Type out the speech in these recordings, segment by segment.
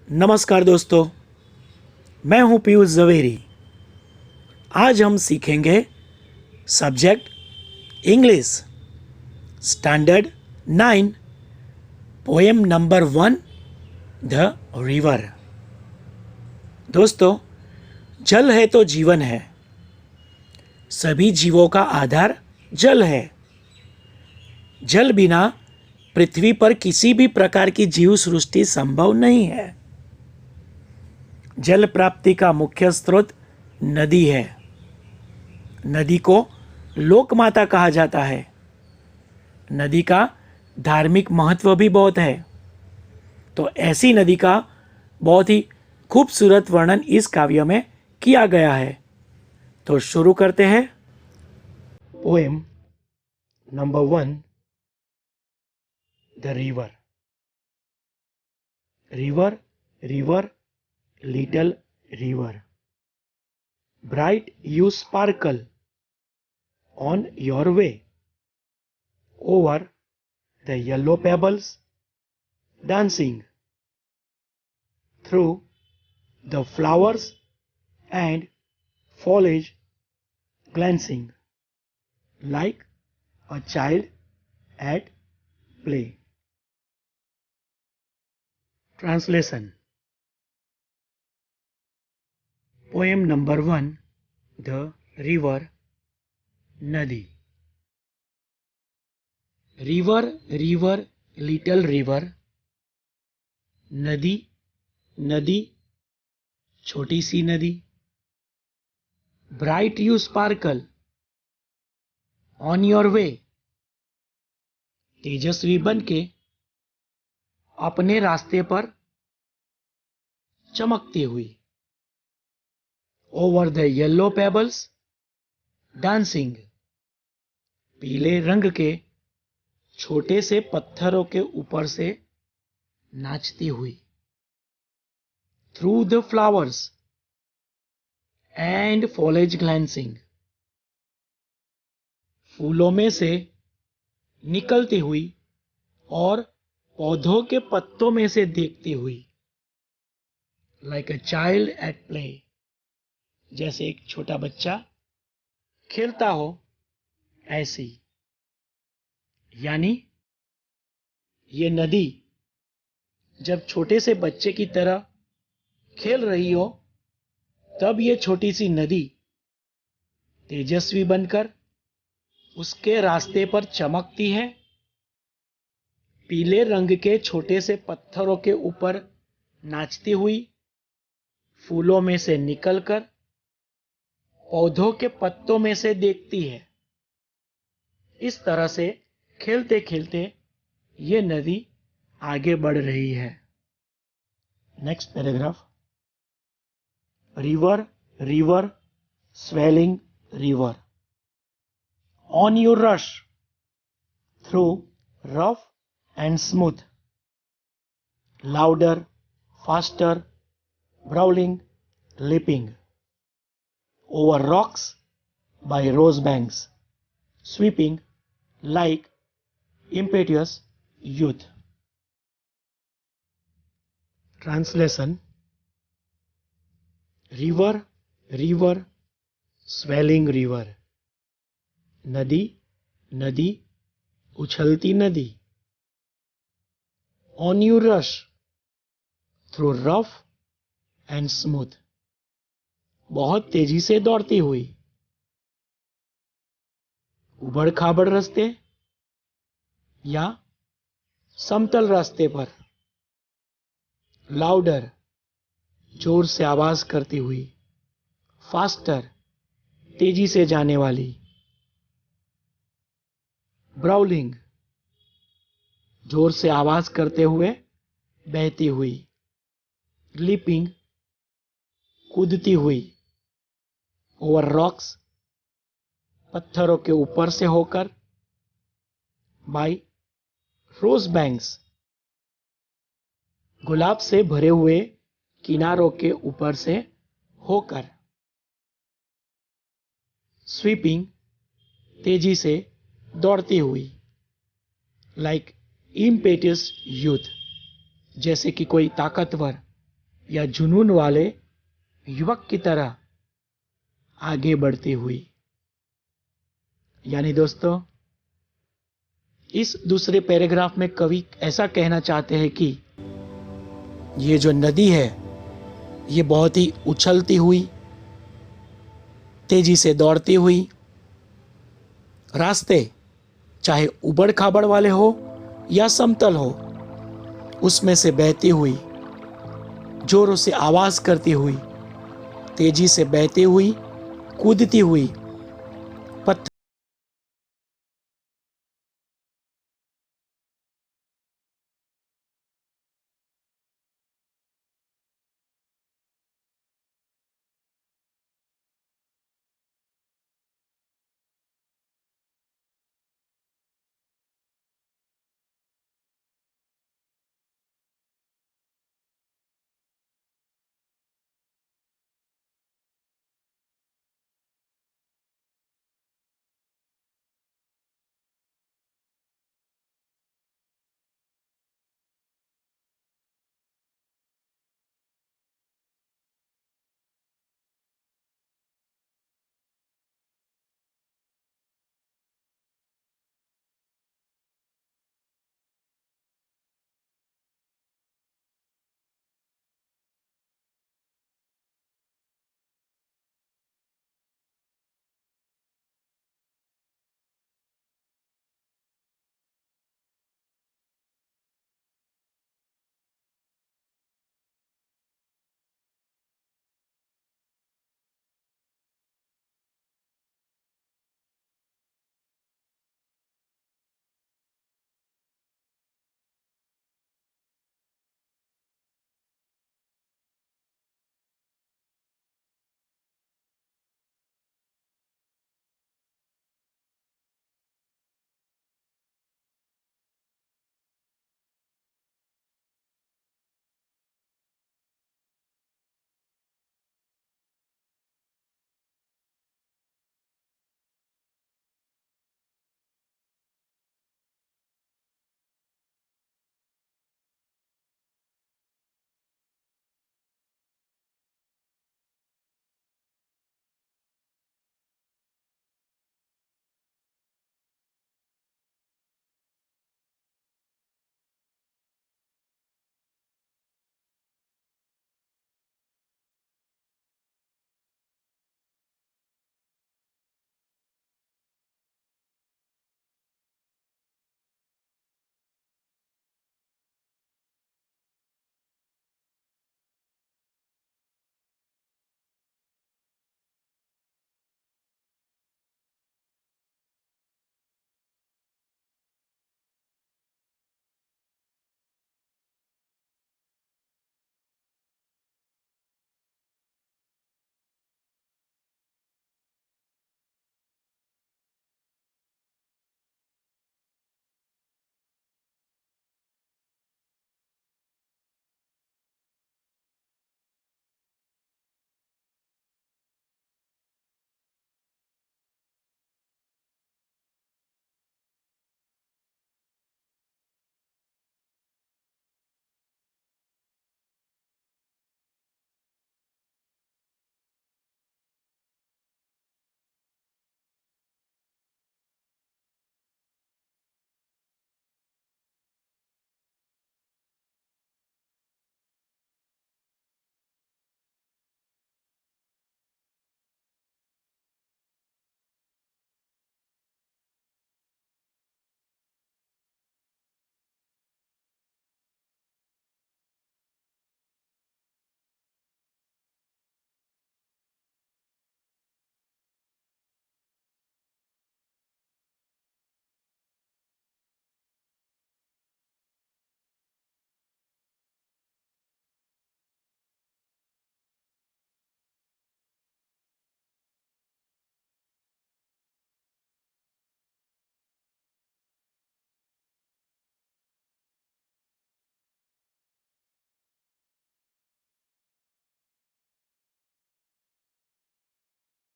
नमस्कार दोस्तों, मैं हूं पीयूष जवेरी। आज हम सीखेंगे subject English standard 9 poem number 1 the river. दोस्तों, जल है तो जीवन है। सभी जीवों का आधार जल है। जल बिना पृथ्वी पर किसी भी प्रकार की जीव सृष्टि संभव नहीं है। जल प्राप्ति का मुख्य स्रोत नदी है। नदी को लोक माता कहा जाता है। नदी का धार्मिक महत्व भी बहुत है। तो ऐसी नदी का बहुत ही खूबसूरत वर्णन इस काव्य में किया गया है। तो शुरू करते हैं। Poem number 1 the river. River, river, little river, bright you sparkle on your way over the yellow pebbles, dancing through the flowers and foliage, glancing like a child at play. Translation. Poem number 1 the river, नदी। River, river, little river, नदी, नदी, छोटी सी नदी। Bright you sparkle on your way, तेजस्वी बन के अपने रास्ते पर चमकती हुई। Over the yellow pebbles, dancing, पीले रंग के छोटे से पत्थरों के ऊपर से नाचती हुई। Through the flowers and फॉलेज glancing, फूलों में से निकलती हुई और पौधों के पत्तों में से देखती हुई। Like a child at play, जैसे एक छोटा बच्चा खेलता हो ऐसी। यानी ये नदी जब छोटे से बच्चे की तरह खेल रही हो, तब ये छोटी सी नदी तेजस्वी बनकर उसके रास्ते पर चमकती है। पीले रंग के छोटे से पत्थरों के ऊपर नाचती हुई, फूलों में से निकलकर पौधों के पत्तों में से देखती है। इस तरह से खेलते खेलते ये नदी आगे बढ़ रही है। Next paragraph. River, river, swelling river, on you rush through rough and smooth, louder, faster, brawling, leaping over rocks by rose banks, sweeping like impetuous youth. Translation. River, river, swelling river, नदी, नदी, उछलती नदी। On you rush through rough and smooth, बहुत तेजी से दौड़ती हुई। उबड़ खाबड़ रास्ते या समतल रास्ते पर। लाउडर, जोर से आवाज करती हुई। फास्टर, तेजी से जाने वाली। ब्राउलिंग, जोर से आवाज करते हुए बहती हुई। लीपिंग, कूदती हुई। ओवर रॉक्स, पत्थरों के ऊपर से होकर। बाय रोज बैंक्स, गुलाब से भरे हुए किनारों के ऊपर से होकर। स्वीपिंग, तेजी से दौड़ती हुई। लाइक इम्पेटियस यूथ, जैसे कि कोई ताकतवर या जुनून वाले युवक की तरह आगे बढ़ती हुई। यानी दोस्तों, इस दूसरे पैराग्राफ में कवि ऐसा कहना चाहते हैं कि ये जो नदी है ये बहुत ही उछलती हुई, तेजी से दौड़ती हुई, रास्ते चाहे उबड़ खाबड़ वाले हो या समतल हो, उसमें से बहती हुई, जोरों से आवाज करती हुई, तेजी से बहती हुई, कूदती हुई, पत्थर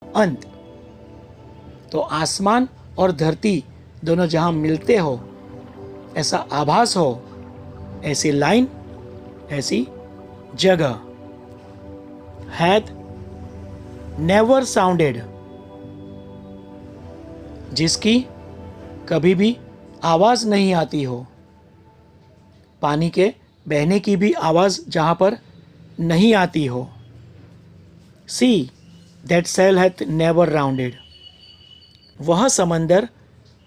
अंत। तो आसमान और धरती दोनों जहां मिलते हो, ऐसा आभास हो, ऐसी लाइन, ऐसी जगह। हैथ नेवर साउंडेड, जिसकी कभी भी आवाज नहीं आती हो, पानी के बहने की भी आवाज जहां पर नहीं आती हो। Sea that sail hath never rounded, वह समंदर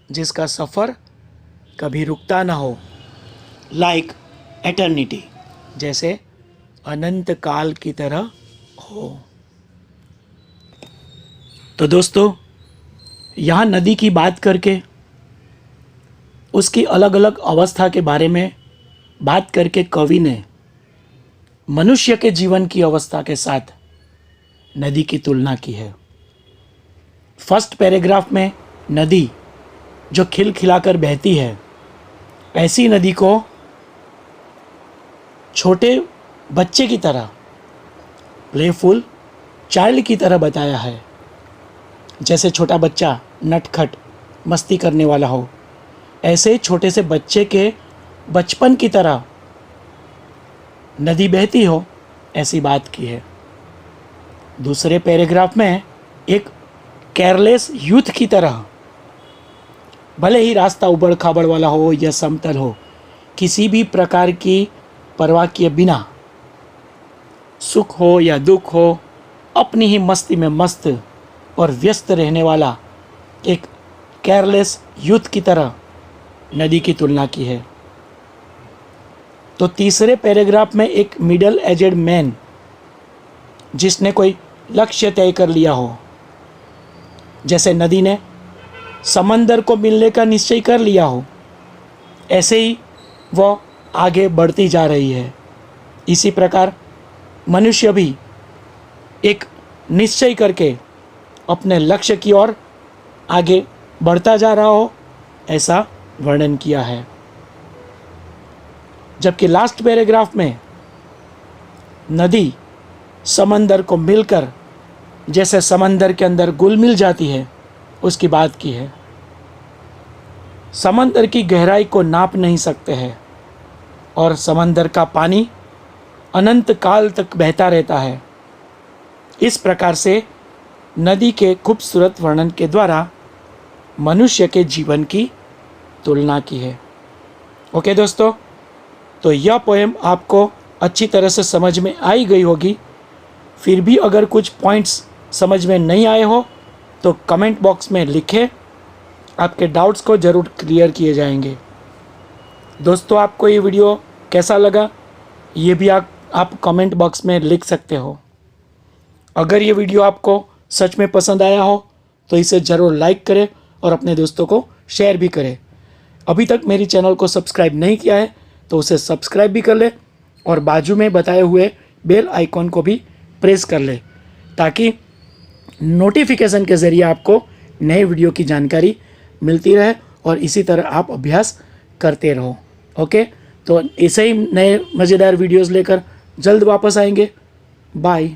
जिसका सफर कभी रुकता ना हो। लाइक एटर्निटी, जैसे अनंत काल की तरह हो। तो दोस्तों, यहाँ नदी की बात करके उसकी अलग अलग अवस्था के बारे में बात करके कवि ने मनुष्य के जीवन की अवस्था के साथ नदी की तुलना की है। फर्स्ट पैराग्राफ में नदी जो खिलखिलाकर बहती है, ऐसी नदी को छोटे बच्चे की तरह, प्लेफुल चाइल्ड की तरह बताया है। जैसे छोटा बच्चा नटखट मस्ती करने वाला हो, ऐसे छोटे से बच्चे के बचपन की तरह नदी बहती हो, ऐसी बात की है। दूसरे पैराग्राफ में एक केयरलेस यूथ की तरह, भले ही रास्ता उबड़ खाबड़ वाला हो या समतल हो, किसी भी प्रकार की परवाह किए बिना, सुख हो या दुख हो, अपनी ही मस्ती में मस्त और व्यस्त रहने वाला एक केयरलेस यूथ की तरह नदी की तुलना की है। तो तीसरे पैराग्राफ में एक मिडिल एजेड मैन, जिसने कोई लक्ष्य तय कर लिया हो, जैसे नदी ने समंदर को मिलने का निश्चय कर लिया हो, ऐसे ही वह आगे बढ़ती जा रही है। इसी प्रकार मनुष्य भी एक निश्चय करके अपने लक्ष्य की ओर आगे बढ़ता जा रहा हो, ऐसा वर्णन किया है। जबकि लास्ट पैराग्राफ में नदी समंदर को मिलकर जैसे समंदर के अंदर घुल मिल जाती है, उसकी बात की है। समंदर की गहराई को नाप नहीं सकते हैं और समंदर का पानी अनंत काल तक बहता रहता है। इस प्रकार से नदी के खूबसूरत वर्णन के द्वारा मनुष्य के जीवन की तुलना की है। ओके दोस्तों, तो यह पोएम आपको अच्छी तरह से समझ में आई गई होगी। फिर भी अगर कुछ पॉइंट्स समझ में नहीं आए हो तो कमेंट बॉक्स में लिखें, आपके डाउट्स को ज़रूर क्लियर किए जाएंगे। दोस्तों, आपको ये वीडियो कैसा लगा ये भी आप कमेंट बॉक्स में लिख सकते हो। अगर ये वीडियो आपको सच में पसंद आया हो तो इसे ज़रूर लाइक करें और अपने दोस्तों को शेयर भी करें। अभी तक मेरी चैनल को सब्सक्राइब नहीं किया है तो उसे सब्सक्राइब भी कर ले और बाजू में बताए हुए बेल आइकॉन को भी प्रेस कर ले, ताकि नोटिफिकेशन के ज़रिए आपको नए वीडियो की जानकारी मिलती रहे और इसी तरह आप अभ्यास करते रहो। ओके, तो ऐसे ही नए मज़ेदार वीडियोस लेकर जल्द वापस आएंगे। बाय।